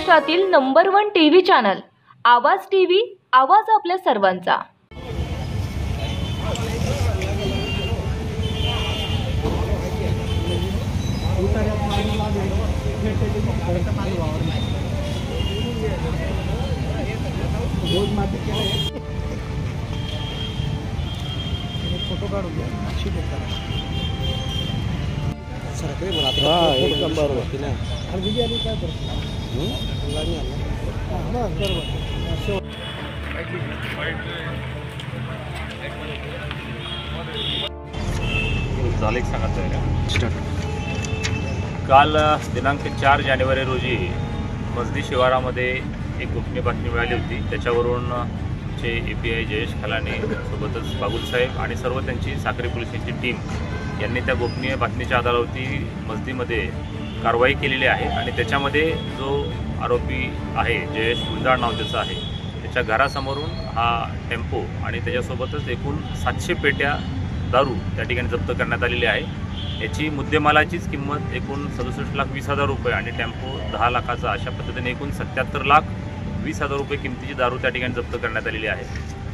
महाराष्ट्रातील number 1 TV channel आवाज TV, आवाज आपल्या सर्वांचा। फोटो काढून घ्या, अशी देतात सर काही बोला एक नंबर होती ना आणि दिली आली काय करतो नाही आला हां बरोबर झालं एक सांगायचं का काल दिनांक 4 जानेवारी रोजी मजदी शिवारामध्ये एक गोपनीय बातमी मिळाली होती। त्याच्यावरून चे API जयेश खलाने सोबतच बागुल साहेब आणि सर्व त्यांची साक्री पोलिसांची टीम यांनी त्या गोपनीय बातमीच्या आधारावरती मजदीमध्ये कारवाई केलेली आहे आणि त्याच्यामध्ये जो आरोपी आहे जयेश गुंजाळ नाव त्याचं आहे, त्याच्या घरासमोरून हा टेम्पो आणि त्याच्यासोबतच एकूण 700 पेट्या दारू त्या ठिकाणी जप्त करण्यात आलेली आहे। याची मुद्देमालाचीच किंमत एकूण 67,20,000 रुपये आणि टेम्पो 10 लाखाचा, अशा पद्धतीने एकूण 77,20,000 रुपये किमतीची दारू त्या ठिकाणी जप्त करण्यात आलेली आहे।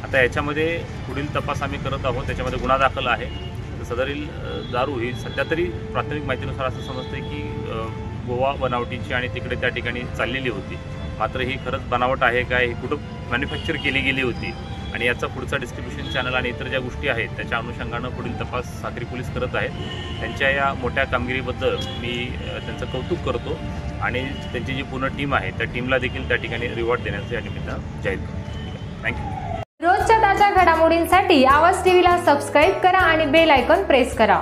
आता याच्यामध्ये पुढील तपास आम्ही करत आहोत। त्याच्यामध्ये गुन्हा दाखल आहे। सदरील दारू ही सध्या तरी प्राथमिक माहितीनुसार असं समजतं की गोवा बनावटीची आणि तिकडे त्या ठिकाणी चाललेली होती, मात्र ही खरंच बनावट आहे काय, ही कुठं मॅन्युफॅक्चर केली गेली होती आणि याचा पुढचा डिस्ट्रीब्युशन चॅनल आणि इतर ज्या गोष्टी आहेत त्याच्या अनुषंगानं पुढील तपास साक्री पोलीस करत आहेत। त्यांच्या या मोठ्या कामगिरीबद्दल मी त्यांचं कौतुक करतो आणि त्यांची जी पूर्ण टीम आहे त्या टीमला देखील त्या ठिकाणी रिवॉर्ड देण्याचं या निमित्तानं जाहीर करतो। थँक्यू। रोजच्या ताज्या घडामोडींसाठी आवाज टीव्हीला सबस्क्राईब करा आणि बेल आयकॉन प्रेस करा।